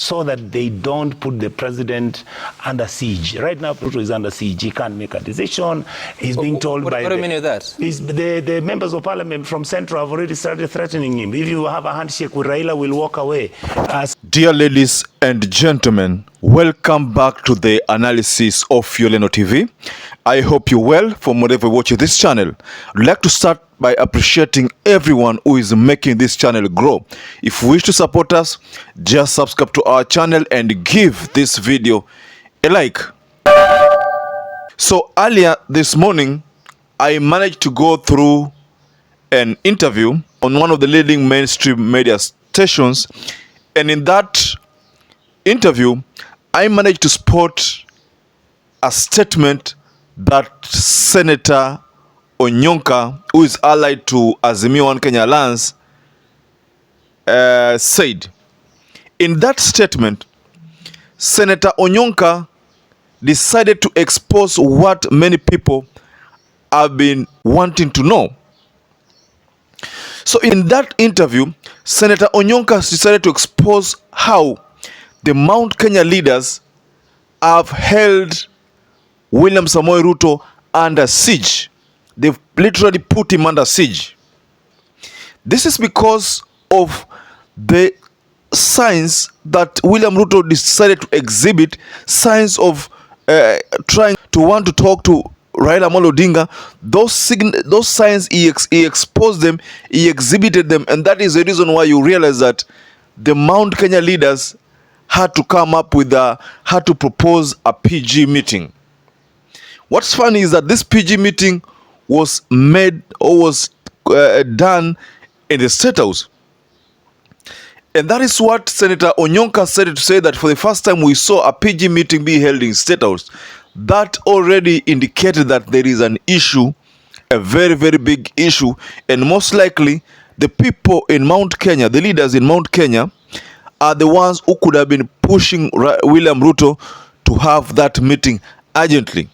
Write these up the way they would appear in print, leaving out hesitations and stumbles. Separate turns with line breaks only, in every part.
so that they don't put the president under siege. Right now, Ruto is under siege. He can't make a decision. He's being told
what do you mean with that?
The members of parliament from Central have already started threatening him. If you have a handshake with Raila, we'll walk away.
Dear ladies and gentlemen, welcome back to the analysis of YOLENO TV. I hope you're well from wherever you watch this channel. I'd like to start by appreciating everyone who is making this channel grow. If you wish to support us, just subscribe to our channel and give this video a like. So earlier this morning, I managed to go through an interview on one of the leading mainstream media stations, and in that interview, I managed to spot a statement that Senator Onyonka, who is allied to Azimio One Kenya Alliance, said. In that statement, Senator Onyonka decided to expose what many people have been wanting to know. So in that interview, Senator Onyonka decided to expose how the Mount Kenya leaders have held William Samoei Ruto under siege. They've literally put him under siege. This is because of the signs that William Ruto decided to exhibit, signs of trying to want to talk to Raila Amolo Odinga. Those signs, he exposed them, he exhibited them, and that is the reason why you realize that the Mount Kenya leaders had to come up with had to propose a PG meeting. What's funny is that this PG meeting was made or was done in the State House. And that is what Senator Onyonka said, to say that for the first time we saw a PG meeting be held in State House. That already indicated that there is an issue, a very, very big issue, and most likely the people in Mount Kenya, the leaders in Mount Kenya, are the ones who could have been pushing William Ruto to have that meeting urgently.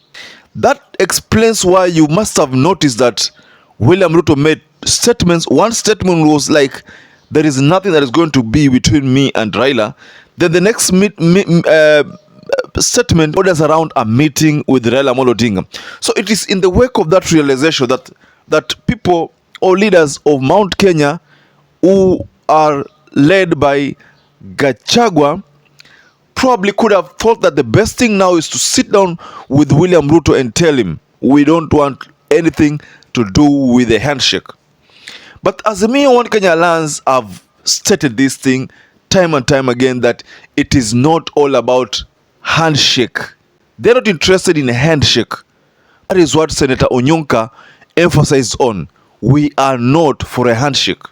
That explains why you must have noticed that William Ruto made statements. One statement was like, there is nothing that is going to be between me and Raila. Then the next statement orders around a meeting with Raila Amolo Odinga. So it is in the wake of that realization that people or leaders of Mount Kenya who are led by Gachagua probably could have thought that the best thing now is to sit down with William Ruto and tell him we don't want anything to do with the handshake. But Azimio One Kenya Alliance have stated this thing time and time again, that it is not all about handshake. They're not interested in a handshake. That is what Senator Onyonka emphasized on. We are not for a handshake.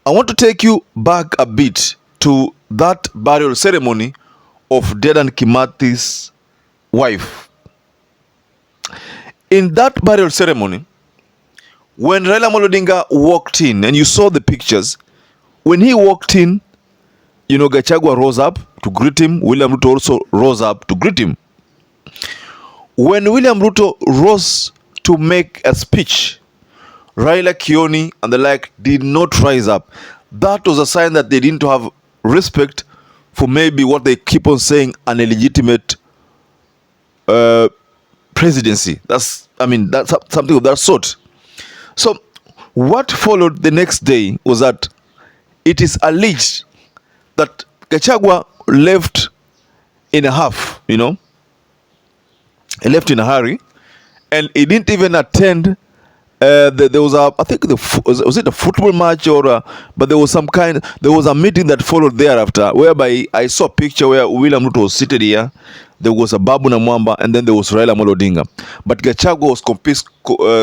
I want to take you back a bit to that burial ceremony of Dedan Kimathi's wife. In that burial ceremony, when Raila Amolo Odinga walked in, and you saw the pictures, when he walked in, you know, Gachagua rose up to greet him. William Ruto also rose up to greet him. When William Ruto rose to make a speech, Raila, Kioni and the like did not rise up. That was a sign that they didn't have respect for maybe what they keep on saying, an illegitimate presidency. That's something of that sort. So what followed the next day was that it is alleged that Gachagua left in a half, you know. He left in a hurry, and he didn't even attend. There was I think was it a football match or but there was a meeting that followed thereafter, whereby I saw a picture where William Ruto was seated here. There was a Babu Namwamba, and then there was Raila Amolo Odinga. But Gachagua was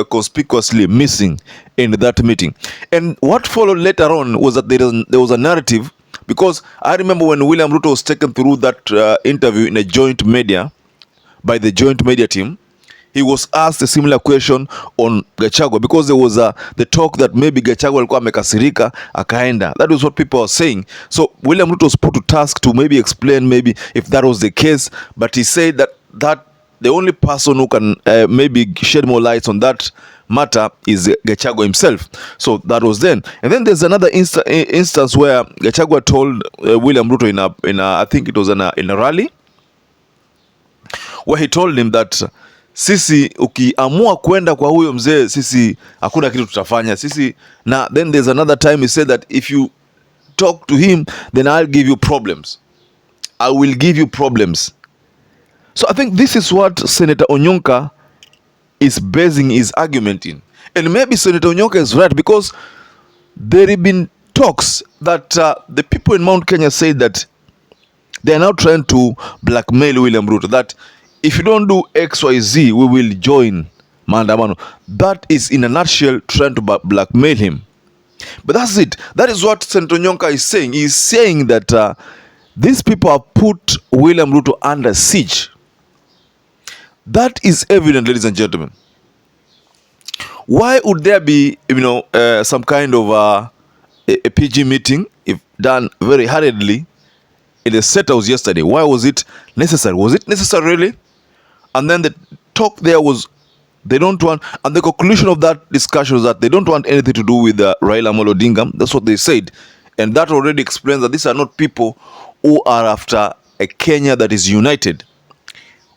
conspicuously missing in that meeting. And what followed later on was that there was a narrative, because I remember when William Ruto was taken through that interview in a joint media, by the joint media team, he was asked a similar question on Gachagua, because there was the talk that maybe Gachagua alikuwa amekasirika akaenda. That was what people were saying. So William Ruto was put to task to maybe explain maybe if that was the case, but he said that the only person who can maybe shed more light on that matter is Gachagua himself. So that was then. And then there's another instance where Gachagua told William Ruto in a I think it was in a rally, where he told him that sisi ukiamua kwenda kwa huyo mzee, sisi hakuna kitu tutafanya sisi. Na then there's another time he said that if you talk to him, then I'll give you problems. I will give you problems. So I think this is what Senator Onyonka is basing his argument in. And maybe Senator Onyonka is right, because there have been talks that the people in Mount Kenya say that they are now trying to blackmail William Ruto, that if you don't do XYZ, we will join maandamano. That is in a nutshell trying to blackmail him. But that's it. That is what Senator Onyonka is saying. He is saying that these people have put William Ruto under siege. That is evident, ladies and gentlemen. Why would there be, some kind of a PG meeting, if done very hurriedly, in the State House yesterday? Why was it necessary? Was it necessary really? And then the talk there was, they don't want, and the conclusion of that discussion was that they don't want anything to do with Raila Amolo Odinga. That's what they said. And that already explains that these are not people who are after a Kenya that is united.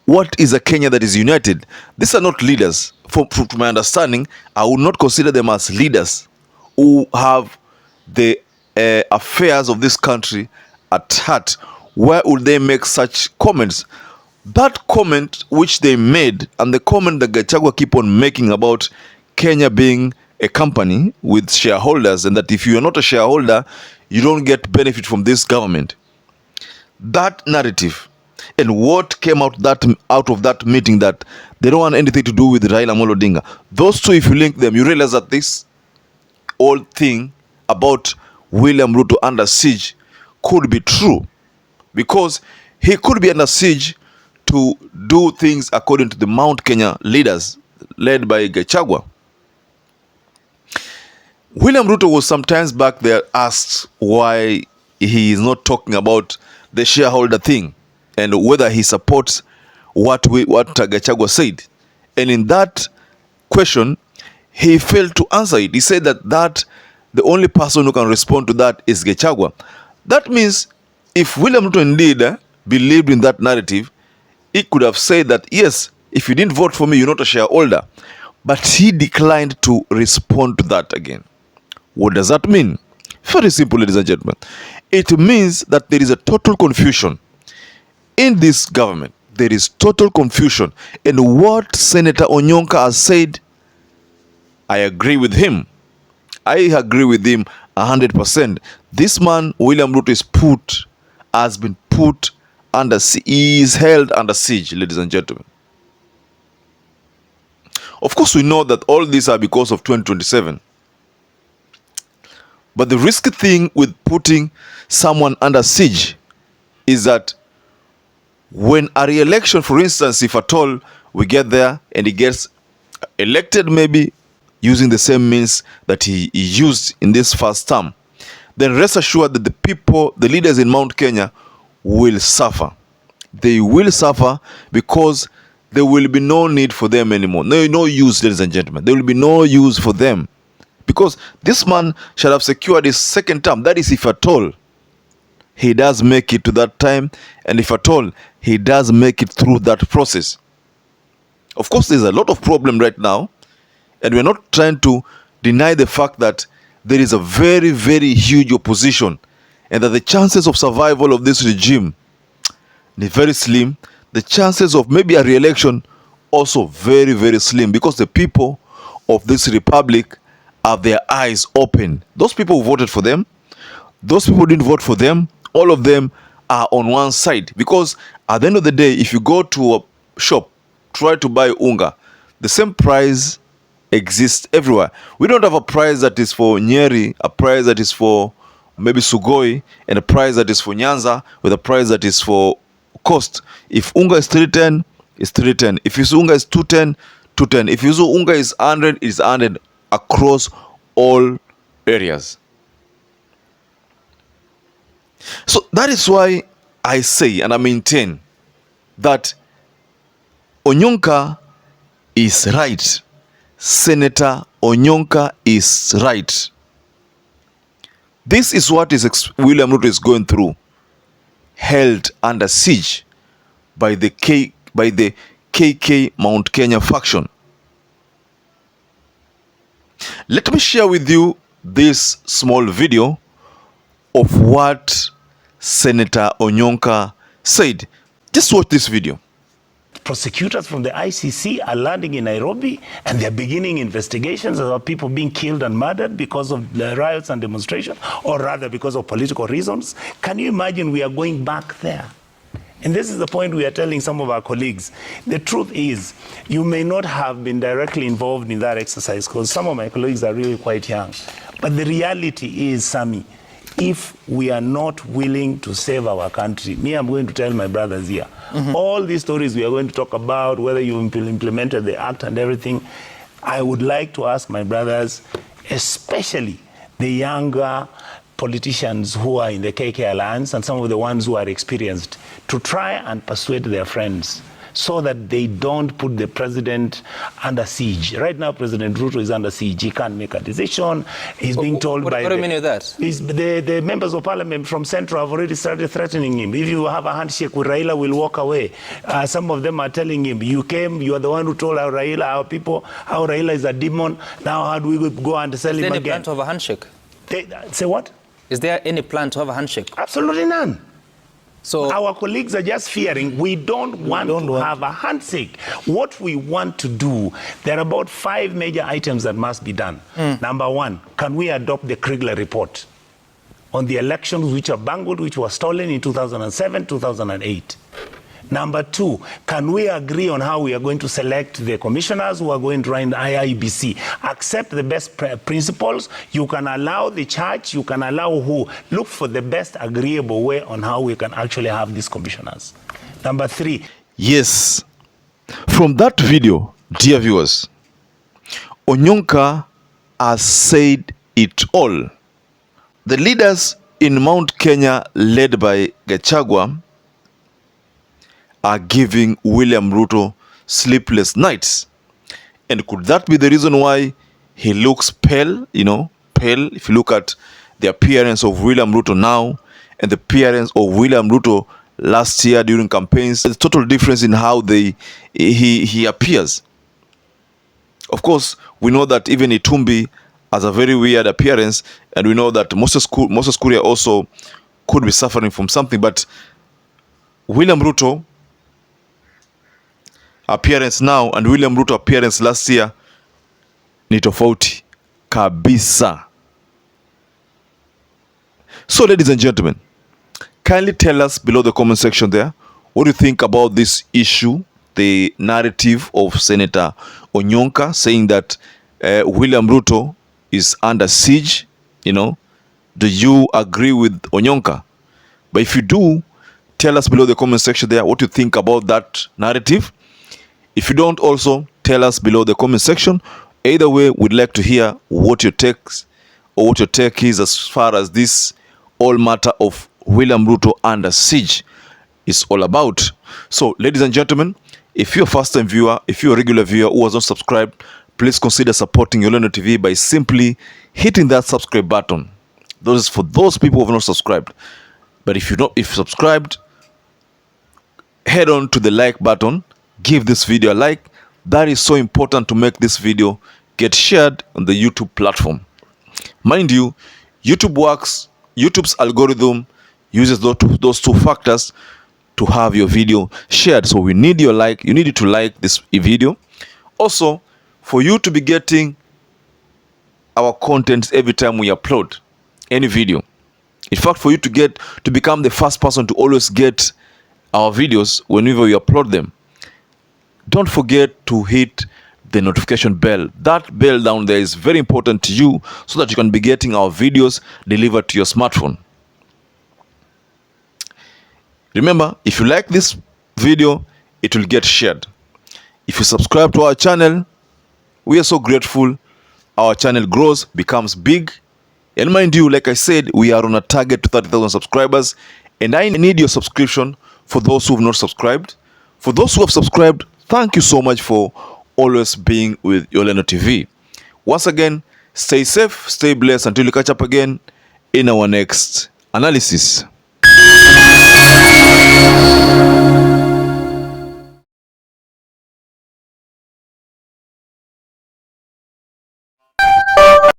What is a Kenya that is united? These are not leaders. To my understanding, I would not consider them as leaders who have the affairs of this country at heart. Why would they make such comments? That comment which they made, and the comment that Gachagua keep on making about Kenya being a company with shareholders, and that if you are not a shareholder, you don't get benefit from this government. That narrative and what came out of that meeting, that they don't want anything to do with Raila Amolo Odinga. Those two, if you link them, you realize that this whole thing about William Ruto under siege could be true, because he could be under siege to do things according to the Mount Kenya leaders led by Gachagua. William Ruto was sometimes back there asked why he is not talking about the shareholder thing and whether he supports what Gachagua said. And in that question, he failed to answer it. He said that the only person who can respond to that is Gachagua. That means if William Ruto indeed believed in that narrative, he could have said that, yes, if you didn't vote for me, you're not a shareholder. But he declined to respond to that again. What does that mean? Very simple, ladies and gentlemen. It means that there is a total confusion in this government. There is total confusion. And what Senator Onyonka has said, I agree with him. I agree with him 100%. This man, William Ruto, has been put under siege. He is held under siege, ladies and gentlemen. Of course, we know that all these are because of 2027. But the risky thing with putting someone under siege is that when a re-election, for instance, if at all we get there and he gets elected, maybe using the same means that he used in this first term, then rest assured that the leaders in Mount Kenya will suffer. They will suffer because there will be no need for them anymore. No use, ladies and gentlemen. There will be no use for them. Because this man shall have secured his second term. That is, if at all he does make it to that time, and if at all he does make it through that process. Of course, there's a lot of problem right now, and we're not trying to deny the fact that there is a very, very huge opposition, and that the chances of survival of this regime is very slim. The chances of maybe a re-election also very, very slim, because the people of this republic have their eyes open. Those people who voted for them, those people who didn't vote for them, all of them are on one side. Because at the end of the day, if you go to a shop, try to buy unga, the same price exists everywhere. We don't have a price that is for Nyeri, a price that is for maybe Sugoi, and a price that is for Nyanza, with a price that is for Coast. If unga is 310, it's 310. If his unga is 210, 210. If his unga is 100, it's 100 across all areas. So that is why I say and I maintain that Onyonka is right. Senator Onyonka is right. This is what William Ruto is going through, held under siege by the KK Mount Kenya faction. Let me share with you this small video of what Senator Onyonka said. Just watch this video.
Prosecutors from the ICC are landing in Nairobi and they're beginning investigations about people being killed and murdered because of the riots and demonstrations, or rather because of political reasons. Can you imagine we are going back there? And this is the point we are telling some of our colleagues. The truth is, you may not have been directly involved in that exercise because some of my colleagues are really quite young. But the reality is, Sami, if we are not willing to save our country, me, I'm going to tell my brothers here, all these stories we are going to talk about, whether you implemented the act and everything, I would like to ask my brothers, especially the younger politicians who are in the KK Alliance and some of the ones who are experienced, to try and persuade their friends so that they don't put the president under siege. Right now, President Ruto is under siege. He can't make a decision. He's being told
what do you mean with that?
The members of parliament from Central have already started threatening him. If you have a handshake with Raila, we'll walk away. Some of them are telling him, you are the one who told our Raila, our people, how Raila is a demon. Now how do we go and sell him again?
Is there any plan to have a handshake?
Say what?
Is there any plan to have a handshake?
Absolutely none.
So
our colleagues are just fearing. We don't want to have a handshake. What we want to do, there are about 5 major items that must be done. Number one, can we adopt the Kriegler report on the elections which are bungled, which were stolen in 2007, 2008? Number two, can we agree on how we are going to select the commissioners who are going to run the IIBC? Accept the best principles. You can allow the church, you can allow who? Look for the best agreeable way on how we can actually have these commissioners. Number three.
Yes, from that video, dear viewers, Onyonka has said it all. The leaders in Mount Kenya, led by Gachagua, are giving William Ruto sleepless nights. And could that be the reason why he looks pale, pale? If you look at the appearance of William Ruto now and the appearance of William Ruto last year during campaigns, there's a total difference in how he appears. Of course, we know that even Itumbi has a very weird appearance, and we know that Moses Kuria also could be suffering from something, but William Ruto appearance now and William Ruto appearance last year ni tofauti kabisa. So ladies and gentlemen, kindly tell us below the comment section there what do you think about this issue, the narrative of Senator Onyonka saying that William Ruto is under siege. Do you agree with Onyonka? But if you do, tell us below the comment section there what you think about that narrative. If you don't, also tell us below the comment section. Either way, we'd like to hear what your takes or what your take is as far as this all matter of William Ruto under siege is all about. So, ladies and gentlemen, if you're a first-time viewer, if you're a regular viewer who has not subscribed, please consider supporting YOLENO TV by simply hitting that subscribe button. Those is for those people who have not subscribed. But if you've subscribed, head on to the like button. Give this video a like. That is so important to make this video get shared on the YouTube platform. Mind you, YouTube's algorithm uses those two factors to have your video shared. So we need your like. You need to like this video. Also, for you to be getting our content every time we upload any video. In fact, for you to become the first person to always get our videos whenever we upload them, don't forget to hit the notification bell. That bell down there is very important to you so that you can be getting our videos delivered to your smartphone. Remember, if you like this video, it will get shared. If you subscribe to our channel, we are so grateful. Our channel grows, becomes big. And mind you, like I said, we are on a target to 30,000 subscribers. And I need your subscription for those who have not subscribed. For those who have subscribed, Thank you so much for always being with YOLENO TV. Once again, stay safe, stay blessed until we catch up again in our next analysis.